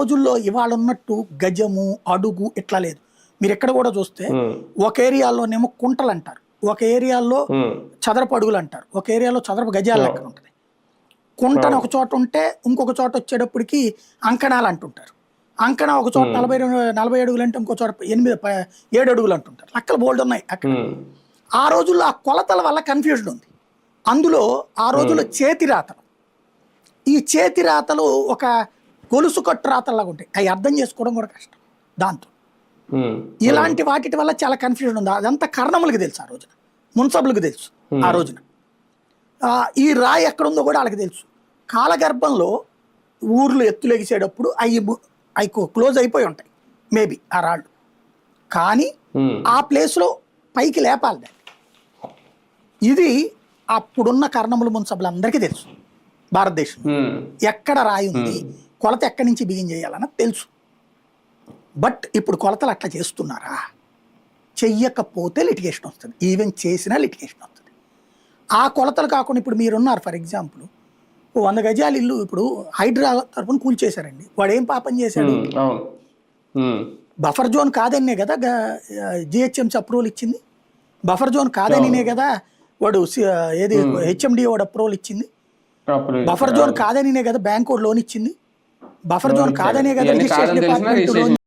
రోజుల్లో ఇవాళ ఉన్నట్టు గజము అడుగు ఇట్లా లేదు. మీరు ఎక్కడ కూడా చూస్తే ఒక ఏరియాలోనేమో కుంటలు అంటారు, ఒక ఏరియాలో చదరపు అడుగులు అంటారు, ఒక ఏరియాలో చదరపు గజాలు లెక్కన ఉంటుంది. కుంటను ఒక చోట ఉంటే ఇంకొక చోట వచ్చేటప్పటికి అంకణాలు అంటుంటారు. అంకణ ఒక చోట 40 అడుగులు అంటే ఇంకో చోట 7 అడుగులు అంటుంటారు. లెక్కలు బోల్డ్ ఉన్నాయి అక్కడ. ఆ రోజుల్లో ఆ కొలతల వల్ల కన్ఫ్యూజన్ ఉంది. అందులో ఆ రోజుల్లో చేతి రాతలు, ఈ చేతి రాతలు ఒక గొలుసు కట్టు రాతల్లాగా ఉంటాయి. అవి అర్థం చేసుకోవడం కూడా కష్టం. దాంతో ఇలాంటి వాటి వల్ల చాలా కన్ఫ్యూజన్ ఉంది. అదంతా కర్ణములకి తెలుసు, ఆ రోజున మున్సబులకు తెలుసు, ఆ రోజున ఈ రాయి ఎక్కడుందో కూడా వాళ్ళకి తెలుసు. కాలగర్భంలో ఊర్లు ఎత్తులెగిసేటప్పుడు అవి క్లోజ్ అయిపోయి ఉంటాయి మేబీ ఆ రాళ్ళు, కానీ ఆ ప్లేస్లో పైకి లేపాలి దాన్ని. ఇది అప్పుడున్న కర్ణములు మున్సబులందరికీ తెలుసు. భారతదేశం ఎక్కడ రాయి ఉంది, కొలత ఎక్కడి నుంచి బిగిన్ చేయాలన్నది తెలుసు. బట్ ఇప్పుడు కొలతలు అట్లా చేస్తున్నారా? చెయ్యకపోతే లిటిగేషన్ వస్తుంది, ఈవెన్ చేసినా లిటిగేషన్ వస్తుంది. ఆ కొలతలు కాకుండా ఇప్పుడు మీరున్నారు, ఫర్ ఎగ్జాంపుల్ 100 గజాల ఇల్లు ఇప్పుడు హైడ్రా తరఫున కూల్చేశారండి. వాడు ఏం పాపం చేశాడు? బఫర్ జోన్ కాదనే కదా జిహెచ్ఎంసీ అప్రూవల్ ఇచ్చింది. బఫర్ జోన్ కాదనినే కదా వాడు ఏది హెచ్ఎండి వాడు అప్రూవల్ ఇచ్చింది. బఫర్ జోన్ కాదనినే కదా బ్యాంక్ లోన్ ఇచ్చింది. బఫర్ జోన్ కాదనే కదా రిజిస్ట్రేషన్ డిపార్ట్మెంట్ లోన్